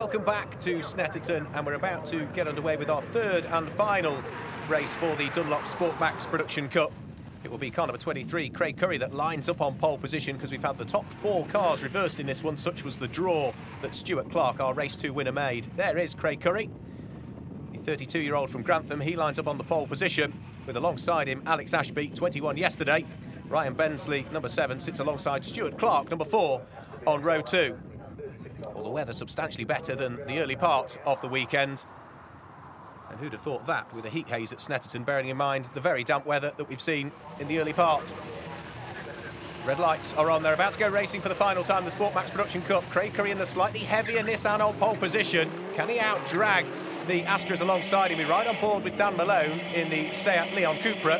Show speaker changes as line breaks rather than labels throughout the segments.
Welcome back to Snetterton, and we're about to get underway with our third and final race for the Dunlop Sport Maxx Production Cup. It will be car number 23, Craig Currie, that lines up on pole position because we've had the top four cars reversed in this one. Such was the draw that Stuart Clark, our race 2 winner, made. There is Craig Currie, the 32-year-old from Grantham. He lines up on the pole position with alongside him Alex Ashby, 21 yesterday. Ryan Bensley, number 7, sits alongside Stuart Clark, number 4, on row 2. Well, the weather substantially better than the early part of the weekend. And who'd have thought that with a heat haze at Snetterton, bearing in mind the very damp weather that we've seen in the early part. Red lights are on. They're about to go racing for the final time in the Sport Maxx Production Cup. Craig Currie in the slightly heavier Nissan on pole position. Can he out-drag the Astras alongside him? He's right on board with Dan Malone in the ASSATT Leon Cupra.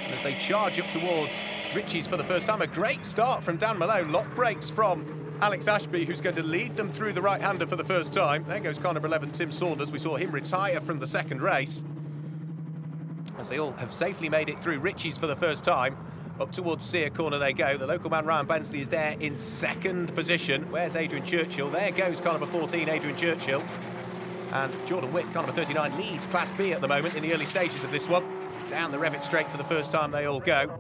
And as they charge up towards Ritchie's for the first time, a great start from Dan Malone. Lock brakes from Alex Ashby, who's going to lead them through the right-hander for the first time. There goes car number 11, Tim Saunders. We saw him retire from the second race, as they all have safely made it through Ritchie's for the first time. Up towards Sear Corner they go. The local man Ryan Bensley is there in second position. Where's Adrian Churchill? There goes car number 14, Adrian Churchill. And Jordan Witt, car number 39, leads Class B at the moment in the early stages of this one. Down the Revit straight for the first time they all go.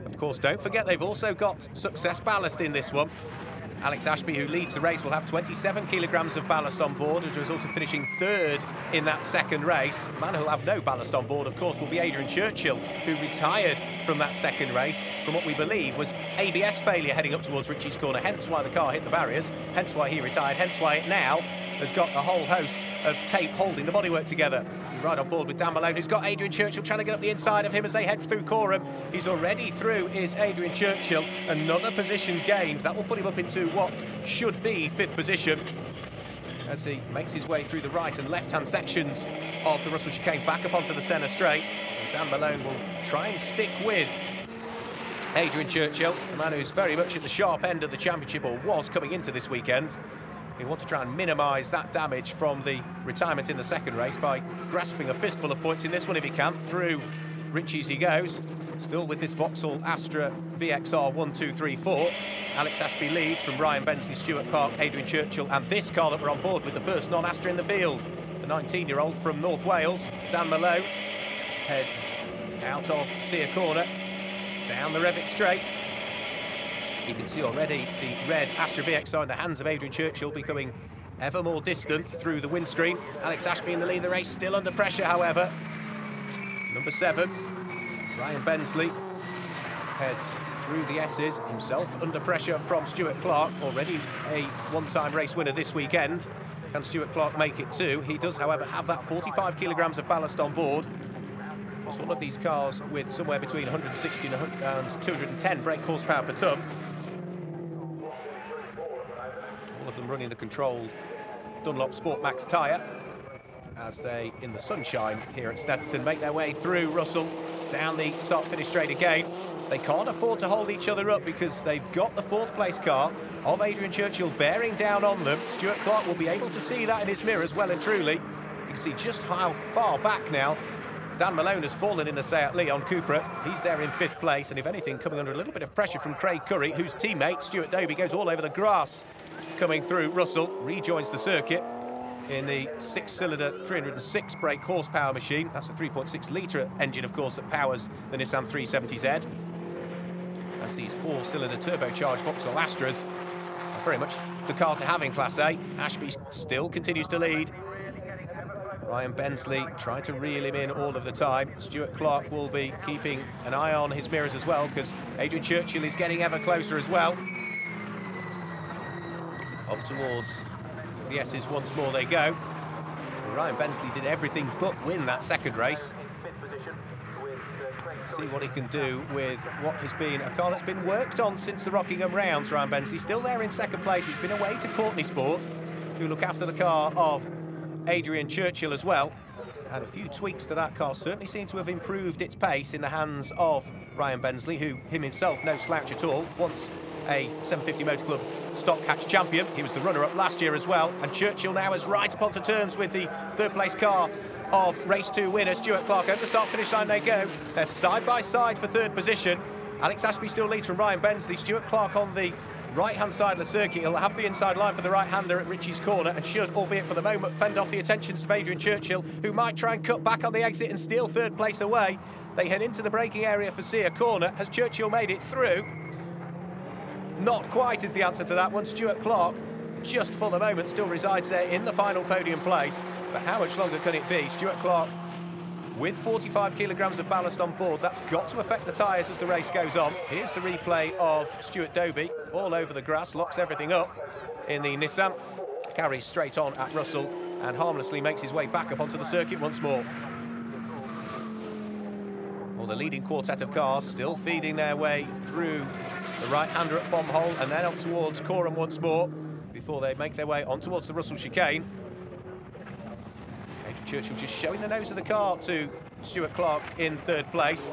Of course, don't forget they've also got Success ballast in this one. Alex Ashby, who leads the race, will have 27 kilograms of ballast on board as a result of finishing third in that second race. The man who'll have no ballast on board, of course, will be Adrian Churchill, who retired from that second race from what we believe was ABS failure heading up towards Ritchie's Corner, hence why the car hit the barriers, hence why he retired, hence why it now has got a whole host of tape holding the bodywork together. Right on board with Dan Malone, who's got Adrian Churchill trying to get up the inside of him as they head through Coram. He's already through, is Adrian Churchill. Another position gained. That will put him up into what should be 5th position as he makes his way through the right and left-hand sections of the Russell chicane back up onto the centre straight. And Dan Malone will try and stick with Adrian Churchill, the man who's very much at the sharp end of the championship, or was coming into this weekend. He wants to try and minimise that damage from the retirement in the second race by grasping a fistful of points in this one if he can. Through Ritchie's he goes, still with this Vauxhall Astra VXR 1234. Alex Ashby leads from Ryan Bensley, Stuart Clark, Adrian Churchill, and this car that we're on board with, the first non-Astra in the field. The 19-year-old from North Wales, Dan Malone, heads out of Sear Corner, down the Revit straight. You can see already the red Astra VXR in the hands of Adrian Churchill becoming ever more distant through the windscreen. Alex Ashby in the lead of the race, still under pressure, however. Number 7, Ryan Bensley, heads through the S's, himself under pressure from Stuart Clark, already a one-time race winner this weekend. Can Stuart Clark make it too? He does, however, have that 45 kilograms of ballast on board. Plus all of these cars with somewhere between 160 and 210 brake horsepower per tonne. All of them running the controlled Dunlop Sport Maxx tyre as they, in the sunshine here at Snetterton, make their way through Russell, down the start-finish straight again. They can't afford to hold each other up because they've got the 4th place car of Adrian Churchill bearing down on them. Stuart Clark will be able to see that in his mirrors well and truly. You can see just how far back now Dan Malone has fallen in the ASSATT Leon Cupra. He's there in 5th place, and if anything, coming under a little bit of pressure from Craig Currie, whose teammate, Stuart Doby, goes all over the grass coming through Russell, rejoins the circuit in the 6-cylinder 306 brake horsepower machine. That's a 3.6 litre engine, of course, that powers the Nissan 370Z. As these 4-cylinder turbocharged Vauxhall Astras are very much the car to have in Class A. Ashby still continues to lead. Ryan Bensley trying to reel him in all of the time. Stuart Clark will be keeping an eye on his mirrors as well, because Adrian Churchill is getting ever closer as well. Up towards the S's once more they go. Ryan Bensley did everything but win that second race. Let's see what he can do with what has been a car that's been worked on since the Rockingham rounds. Ryan Bensley still there in second place. It's been away to Courtney Sport, who look after the car of Adrian Churchill as well, and a few tweaks to that car certainly seem to have improved its pace in the hands of Ryan Bensley, who himself no slouch at all, once a 750 Motor Club stock hatch champion. He was the runner-up last year as well, and Churchill now is right up onto terms with the 3rd place car of race 2 winner Stuart Clark. Over the start-finish line they go. They're side by side for 3rd position. Alex Ashby still leads from Ryan Bensley. Stuart Clark on the right-hand side of the circuit. He'll have the inside line for the right-hander at Ritchie's corner and should, albeit for the moment, fend off the attentions of Adrian Churchill, who might try and cut back on the exit and steal third place away. They head into the braking area for Sear Corner. Has Churchill made it through? Not quite is the answer to that one. Stuart Clark, just for the moment, still resides there in the final podium place. But how much longer can it be? Stuart Clark with 45 kilograms of ballast on board. That's got to affect the tyres as the race goes on. Here's the replay of Stuart Doby, all over the grass, locks everything up in the Nissan, carries straight on at Russell and harmlessly makes his way back up onto the circuit once more. Well, the leading quartet of cars still feeding their way through the right-hander at Bomb Hole and then up towards Coram once more before they make their way on towards the Russell chicane. Churchill just showing the nose of the car to Stuart Clark in third place.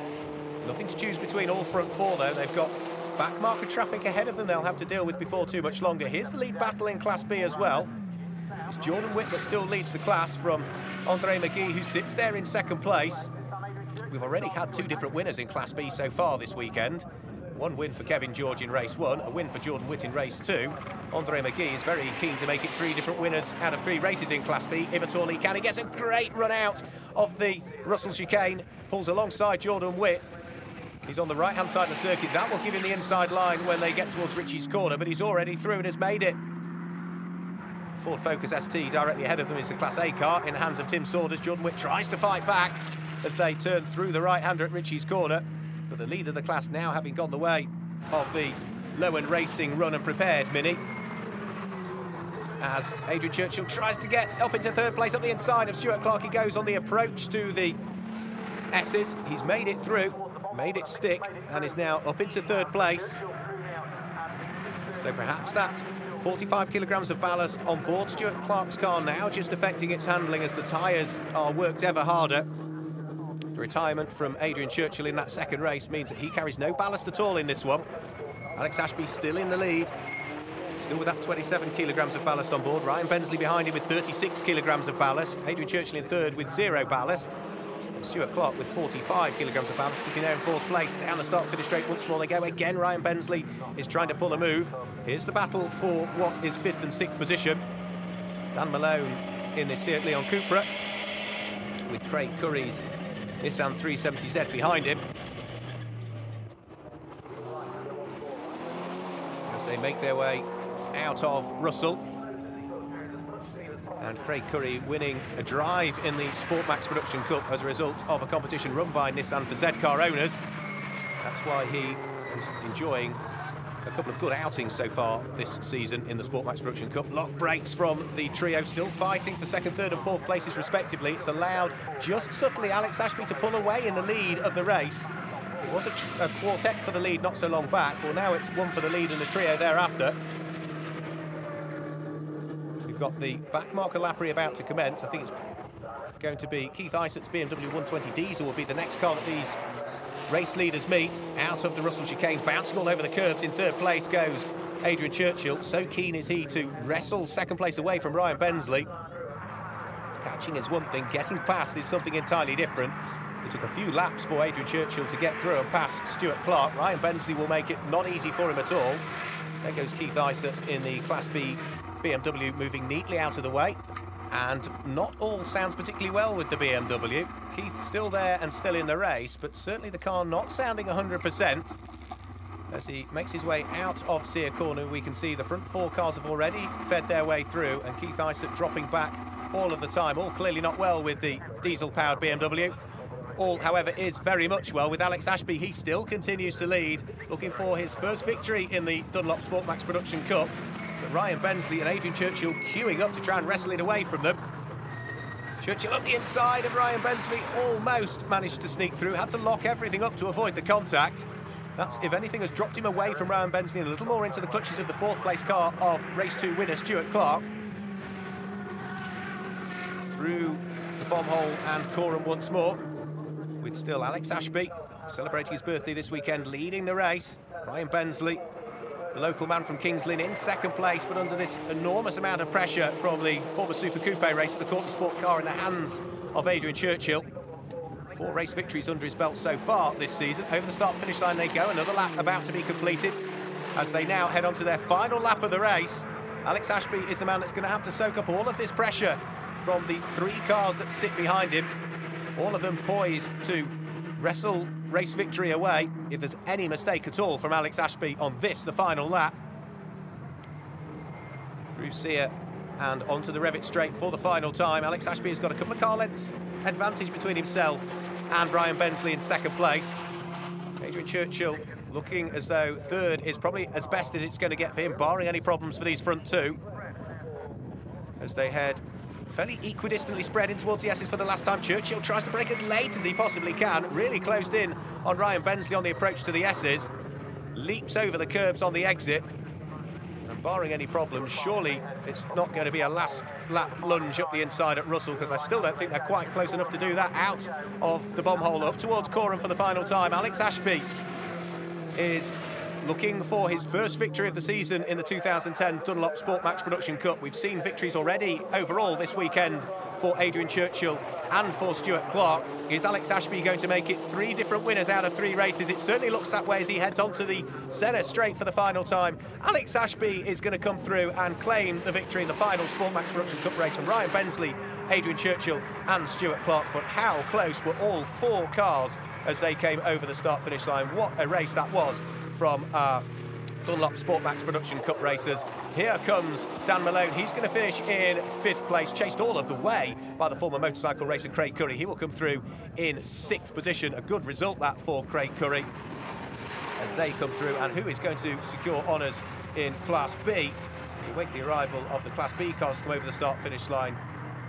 Nothing to choose between all front four, though. They've got back marker traffic ahead of them they'll have to deal with before too much longer. Here's the lead battle in Class B as well. It's Jordan Witt that still leads the class from Andre McGee, who sits there in second place. We've already had two different winners in Class B so far this weekend. One win for Kevin George in race 1, a win for Jordan Witt in race 2. Andre McGee is very keen to make it 3 different winners out of 3 races in Class B, if at all he can. He gets a great run out of the Russell chicane, pulls alongside Jordan Witt. He's on the right-hand side of the circuit. That will give him the inside line when they get towards Ritchie's corner, but he's already through and has made it. Ford Focus ST directly ahead of them is the Class A car in the hands of Tim Saunders. Jordan Witt tries to fight back as they turn through the right-hander at Ritchie's corner. But the lead of the class now having gone the way of the Lowen Racing Run and Prepared Mini, as Adrian Churchill tries to get up into third place up the inside of Stuart Clark. He goes on the approach to the S's. He's made it through, made it stick, and is now up into third place. So perhaps that 45 kilograms of ballast on board Stuart Clark's car now just affecting its handling as the tyres are worked ever harder. The retirement from Adrian Churchill in that second race means that he carries no ballast at all in this one. Alex Ashby still in the lead, still with that 27 kilograms of ballast on board. Ryan Bensley behind him with 36 kilograms of ballast. Adrian Churchill in third with 0 ballast. And Stuart Clark with 45 kilograms of ballast, sitting there in fourth place. Down the start-finish straight once more they go. Again, Ryan Bensley is trying to pull a move. Here's the battle for what is 5th and 6th position. Dan Malone in the Seat Leon Cupra with Craig Curry's Nissan 370Z behind him. As they make their way out of Russell. And Craig Curry winning a drive in the Sport Maxx Production Cup as a result of a competition run by Nissan for Z-Car owners. That's why he is enjoying a couple of good outings so far this season in the Sport Maxx Production Cup. Lock breaks from the trio, still fighting for 2nd, 3rd and 4th places respectively. It's allowed just subtly Alex Ashby to pull away in the lead of the race. It was a quartet for the lead not so long back. Well, now it's one for the lead and a trio thereafter. We've got the back marker lappery about to commence. I think it's going to be Keith ISSATT's BMW 120 diesel will be the next car that these race leaders meet. Out of the Russell chicane, bouncing all over the curbs. In third place goes Adrian Churchill. So keen is he to wrestle 2nd place away from Ryan Bensley. Catching is one thing, getting past is something entirely different. It took a few laps for Adrian Churchill to get through and past Stuart Clark. Ryan Bensley will make it not easy for him at all. There goes Keith ISSATT in the Class B BMW, moving neatly out of the way. And not all sounds particularly well with the BMW. Keith still there and still in the race, but certainly the car not sounding 100%. As he makes his way out of Sear Corner, we can see the front 4 cars have already fed their way through, and Keith ISSATT dropping back all of the time. All clearly not well with the diesel-powered BMW. All, however, is very much well with Alex Ashby. He still continues to lead, looking for his first victory in the Dunlop Sport Maxx Production Cup. But Ryan Bensley and Adrian Churchill queuing up to try and wrestle it away from them. Churchill up the inside of Ryan Bensley, almost managed to sneak through, had to lock everything up to avoid the contact. That's, if anything, has dropped him away from Ryan Bensley and a little more into the clutches of the 4th place car of race 2 winner Stuart Clark. Through the Bomb Hole and Coram once more, with still Alex Ashby celebrating his birthday this weekend, leading the race. Ryan Bensley, the local man from Kings Lynn, in 2nd place, but under this enormous amount of pressure from the former Super Coupe race, the Courtney Sport car in the hands of Adrian Churchill. 4 race victories under his belt so far this season. Over the start-finish line they go, another lap about to be completed. as they now head on to their final lap of the race. Alex Ashby is the man that's going to have to soak up all of this pressure from the 3 cars that sit behind him, all of them poised to wrestle race victory away if there's any mistake at all from Alex Ashby on this, the final lap. Through Sear and onto the Revit straight for the final time. Alex Ashby has got a couple of car lengths advantage between himself and Brian Bensley in second place. Adrian Churchill looking as though third is probably as best as it's going to get for him, barring any problems for these front 2, as they head fairly equidistantly spread in towards the S's for the last time. Churchill tries to brake as late as he possibly can, really closed in on Ryan Bensley on the approach to the S's, leaps over the curbs on the exit, and barring any problems, surely it's not going to be a last lap lunge up the inside at Russell, because I still don't think they're quite close enough to do that. Out of the bomb hole up towards Coram for the final time. Alex Ashby is looking for his first victory of the season in the 2010 Dunlop Sport Maxx Production Cup. We've seen victories already overall this weekend for Adrian Churchill and for Stuart Clark. Is Alex Ashby going to make it 3 different winners out of 3 races? It certainly looks that way as he heads onto the centre straight for the final time. Alex Ashby is going to come through and claim the victory in the final Sport Maxx Production Cup race from Ryan Bensley, Adrian Churchill and Stuart Clark. But how close were all 4 cars as they came over the start-finish line? What a race that was from Dunlop Sport Maxx Production Cup racers. Here comes Dan Malone. He's going to finish in 5th place, chased all of the way by the former motorcycle racer Craig Curry. He will come through in 6th position. A good result that for Craig Curry as they come through. And who is going to secure honours in Class B? We await the arrival of the Class B cars to come over the start-finish line,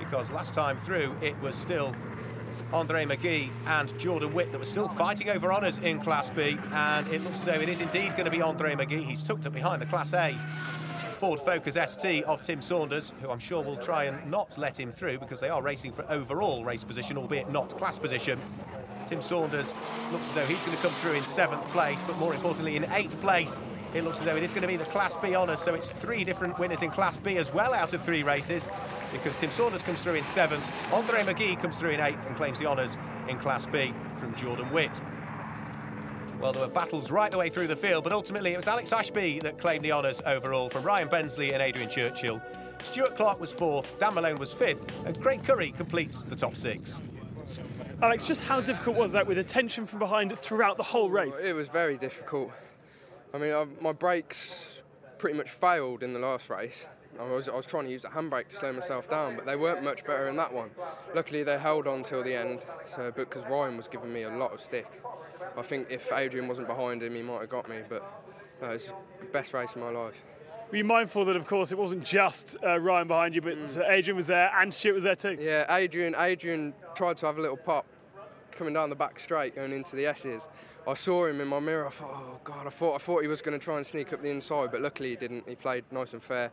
because last time through it was still Andre McGee and Jordan Witt that were still fighting over honours in Class B, and it looks as though it is indeed going to be Andre McGee. He's tucked up behind the Class A Ford Focus ST of Tim Saunders, who I'm sure will try and not let him through, because they are racing for overall race position, albeit not class position. Tim Saunders looks as though he's going to come through in 7th place, but more importantly in 8th place it looks as though it is going to be the Class B honours, so it's 3 different winners in Class B as well out of 3 races, because Tim Saunders comes through in 7th, Andre McGee comes through in 8th and claims the honours in Class B from Jordan Witt. Well, there were battles right the way through the field, but ultimately it was Alex Ashby that claimed the honours overall from Ryan Bensley and Adrian Churchill. Stuart Clark was 4th, Dan Malone was 5th, and Craig Curry completes the top 6.
Alex, just how difficult was that with attention from behind throughout the whole race?
It was very difficult. I mean, my brakes pretty much failed in the last race. I was trying to use the handbrake to slow myself down, but they weren't much better in that one. Luckily, they held on till the end, because Ryan was giving me a lot of stick. I think if Adrian wasn't behind him, he might have got me, but no, it's the best race of my life.
Were you mindful that, of course, it wasn't just Ryan behind you, but Adrian was there and Stuart was there too? Yeah,
Adrian tried to have a little pop coming down the back straight going into the S's. I saw him in my mirror. I thought, oh God, I thought he was going to try and sneak up the inside, but luckily he didn't. He played nice and fair,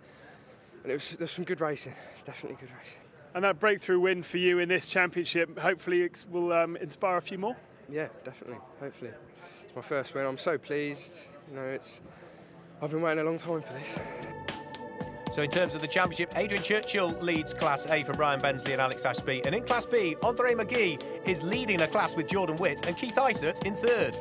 and there's some good racing. Definitely good racing. And that breakthrough win for you in this championship, hopefully it will inspire a few more. Yeah, definitely. Hopefully, it's my first win. I'm so pleased. You know, I've been waiting a long time for this.
So in terms of the championship, Adrian Churchill leads Class A from Brian Bensley and Alex Ashby. And in Class B, Andre McGee is leading a class with Jordan Witt and Keith ISSATT in 3rd.